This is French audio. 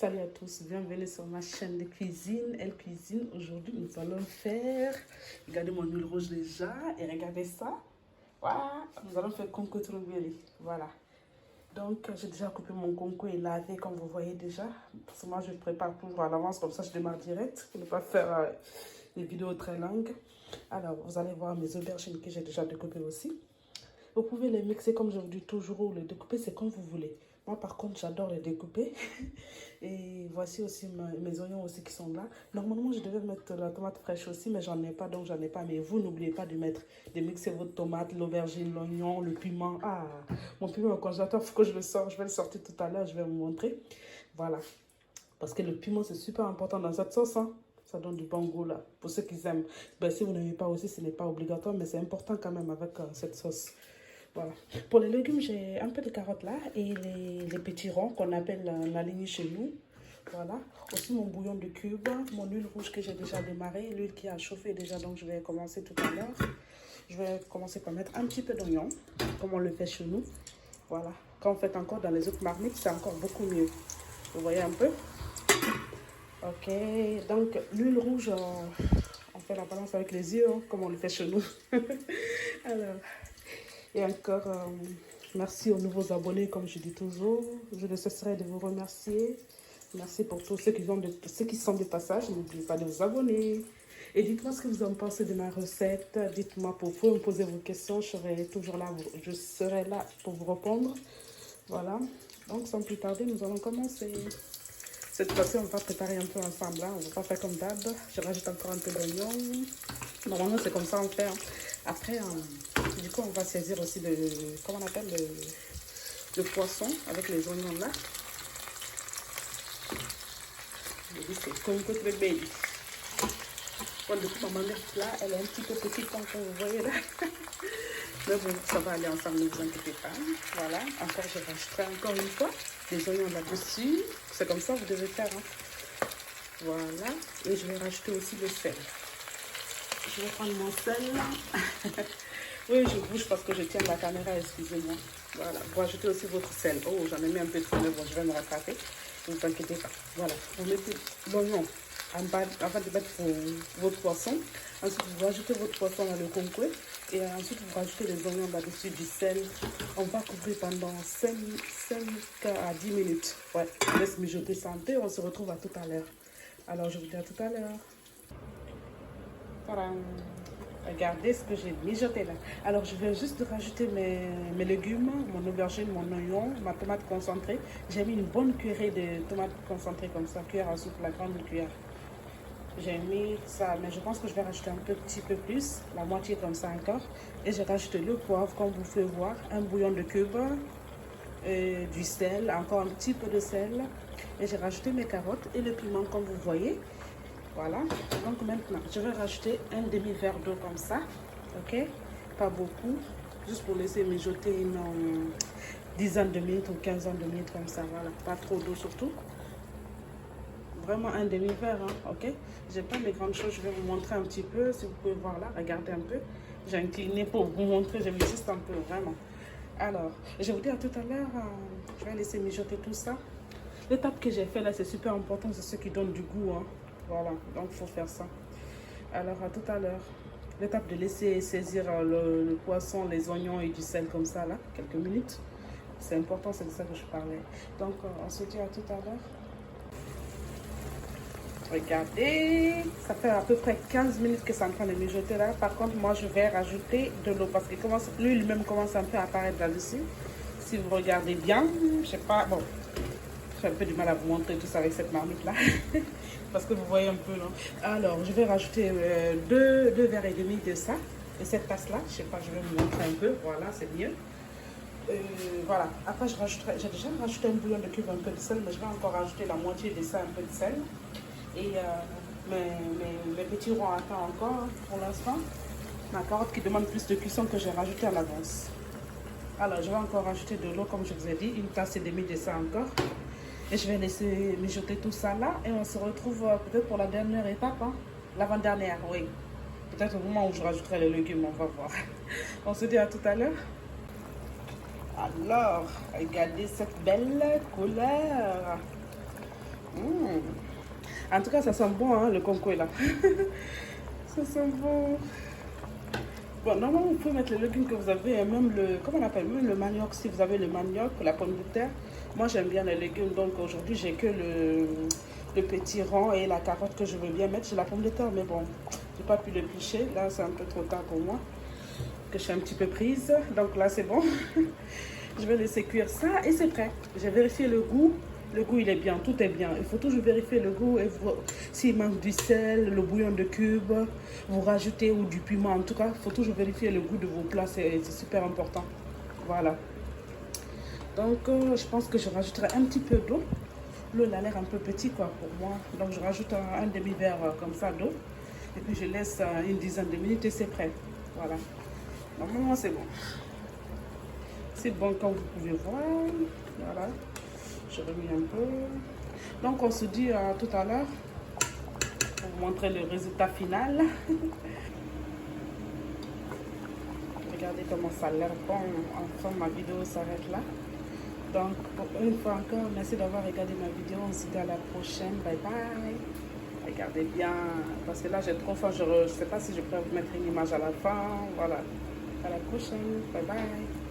Salut à tous, bienvenue sur ma chaîne de cuisine. Elle cuisine. Aujourd'hui, nous allons faire... Regardez mon huile rouge déjà et regardez ça. Voilà, nous allons faire concours troumbélé. Voilà. Donc, j'ai déjà coupé mon concours et lavé comme vous voyez déjà. Parce que moi, je prépare toujours à l'avance, comme ça je démarre direct pour ne pas faire des vidéos très longues. Alors, vous allez voir mes aubergines que j'ai déjà découpées aussi. Vous pouvez les mixer comme je vous dis toujours ou les découper, c'est comme vous voulez. Moi, par contre, j'adore les découper. Et voici aussi mes oignons aussi qui sont là. Normalement, je devais mettre la tomate fraîche aussi, mais j'en ai pas, donc j'en ai pas. Mais vous, n'oubliez pas de mettre, de mixer votre tomate, l'aubergine, l'oignon, le piment. Ah, mon piment au congélateur, il faut que je le sorte. Je vais le sortir tout à l'heure, je vais vous montrer. Voilà. Parce que le piment, c'est super important dans cette sauce, hein. Ça donne du bon goût là, pour ceux qui aiment. Ben, si vous n'aimez pas aussi, ce n'est pas obligatoire, mais c'est important quand même avec cette sauce. Voilà. Pour les légumes, j'ai un peu de carottes là et les petits ronds qu'on appelle la lignée chez nous. Voilà. Aussi mon bouillon de cube, mon huile rouge que j'ai déjà démarré, l'huile qui a chauffé déjà, donc je vais commencer tout à l'heure. Je vais commencer par mettre un petit peu d'oignon, comme on le fait chez nous. Voilà. Quand on fait encore dans les autres marmites, c'est encore beaucoup mieux. Vous voyez un peu? Ok. Donc l'huile rouge, on fait la balance avec les yeux, hein, comme on le fait chez nous. Alors... Et encore, merci aux nouveaux abonnés, comme je dis toujours. Je ne cesserai de vous remercier. Merci pour tous ceux qui sont de passage. N'oubliez pas de vous abonner. Et dites-moi ce que vous en pensez de ma recette. Dites-moi, pour vous me poser vos questions. Je serai là pour vous répondre. Voilà. Donc, sans plus tarder, nous allons commencer. Cette fois-ci, on va préparer un peu ensemble. Hein. On ne va pas faire comme d'hab. Je rajoute encore un peu d'oignon. Normalement, c'est comme ça on fait. Hein. Après, du coup, on va saisir aussi comment on appelle le poisson avec les oignons là. C'est comme que le baby. Bon, du coup, ma mère là, elle est un petit peu petite comme vous voyez là. Mais bon, ça va aller ensemble, ne vous inquiétez pas. Voilà, encore, je rajouterai encore une fois les oignons là-dessus. C'est comme ça, vous devez faire. Hein. Voilà, et je vais rajouter aussi le sel. Je vais prendre mon sel. Oui, je bouge parce que je tiens la caméra, excusez-moi. Voilà, vous rajoutez aussi votre sel. Oh, j'en ai mis un peu trop, mais bon, je vais me rattraper. Ne vous inquiétez pas. Voilà, vous mettez l'oignon avant de mettre votre poisson. Ensuite, vous rajoutez votre poisson dans le concours. Et ensuite, vous rajoutez les oignons là-dessus, du sel. On va couvrir pendant 5 à 10 minutes. Ouais, on laisse mijoter ça un peu. On se retrouve à tout à l'heure. Alors, je vous dis à tout à l'heure. Voilà. Regardez ce que j'ai mijoté là. Alors, je vais juste rajouter mes légumes, mon aubergine, mon oignon, ma tomate concentrée. J'ai mis une bonne cuillerée de tomates concentrées comme ça, cuillère à soupe, la grande cuillère. J'ai mis ça, mais je pense que je vais rajouter un petit peu plus, la moitié comme ça encore. Et j'ai rajouté le poivre, comme vous pouvez voir, un bouillon de cube, du sel, encore un petit peu de sel. Et j'ai rajouté mes carottes et le piment, comme vous voyez. Voilà, donc maintenant, je vais rajouter un demi-verre d'eau comme ça, ok? Pas beaucoup, juste pour laisser mijoter une dizaine de minutes ou 15 de minutes comme ça, voilà. Pas trop d'eau surtout. Vraiment un demi-verre, hein, ok? J'ai pas de grandes choses, je vais vous montrer un petit peu, si vous pouvez voir là, regardez un peu. J'ai incliné pour vous montrer, j'ai mis juste un peu, vraiment. Alors, je vous dis à tout à l'heure, je vais laisser mijoter tout ça. L'étape que j'ai fait là, c'est super important, c'est ce qui donne du goût, hein. Voilà, donc il faut faire ça. Alors, à tout à l'heure. L'étape de laisser saisir le poisson, les oignons et du sel comme ça, là, quelques minutes. C'est important, c'est de ça que je parlais. Donc, on se dit à tout à l'heure. Regardez, ça fait à peu près 15 minutes que c'est en train de mijoter là. Par contre, moi, je vais rajouter de l'eau parce que lui-même commence un peu à apparaître là-dessus. Si vous regardez bien, je sais pas, bon, j'ai un peu du mal à vous montrer tout ça avec cette marmite là. Parce que vous voyez un peu là. Alors, je vais rajouter 2 verres et demi de ça. Et cette tasse là, je sais pas, je vais vous montrer un peu. Voilà, c'est mieux. Voilà. Après, j'ai déjà rajouté un bouillon de cube, un peu de sel, mais je vais encore rajouter la moitié de ça, un peu de sel. Et mes petits ronds attendent encore pour l'instant. Ma carotte qui demande plus de cuisson que j'ai rajouté à l'avance. Alors, je vais encore rajouter de l'eau, comme je vous ai dit, une tasse et demie de ça encore. Et je vais laisser mijoter tout ça là. Et on se retrouve peut-être pour la dernière étape. Hein? L'avant-dernière, oui. Peut-être au moment où je rajouterai les légumes, on va voir. On se dit à tout à l'heure. Alors, regardez cette belle couleur. En tout cas, ça sent bon, hein, le concours là. Ça sent bon. Bon, normalement, vous pouvez mettre les légumes que vous avez, et même le, comment on appelle, même le manioc, si vous avez le manioc, la pomme de terre. Moi, j'aime bien les légumes, donc aujourd'hui, j'ai que le petit rang et la carotte que je veux bien mettre. J'ai la pomme de terre, mais bon, j'ai pas pu l'éplucher. Là, c'est un peu trop tard pour moi, que je suis un petit peu prise. Donc là, c'est bon. Je vais laisser cuire ça et c'est prêt. J'ai vérifié le goût. Le goût, il est bien, tout est bien. Il faut toujours vérifier le goût. S'il manque du sel, le bouillon de cube, vous rajoutez ou du piment. En tout cas, il faut toujours vérifier le goût de vos plats. C'est super important. Voilà. Donc, je pense que je rajouterai un petit peu d'eau. L'eau, elle a l'air un peu petit quoi pour moi. Donc, je rajoute un demi-verre comme ça d'eau. Et puis, je laisse une dizaine de minutes et c'est prêt. Voilà. Normalement, c'est bon. C'est bon comme vous pouvez voir. Voilà. Je remets un peu. Donc on se dit à tout à l'heure pour vous montrer le résultat final. Regardez comment ça a l'air bon. Enfin, ma vidéo s'arrête là. Donc pour une fois encore, merci d'avoir regardé ma vidéo. On se dit à la prochaine. Bye bye. Regardez bien. Parce que là j'ai trop faim. Je ne sais pas si je peux vous mettre une image à la fin. Voilà. À la prochaine. Bye bye.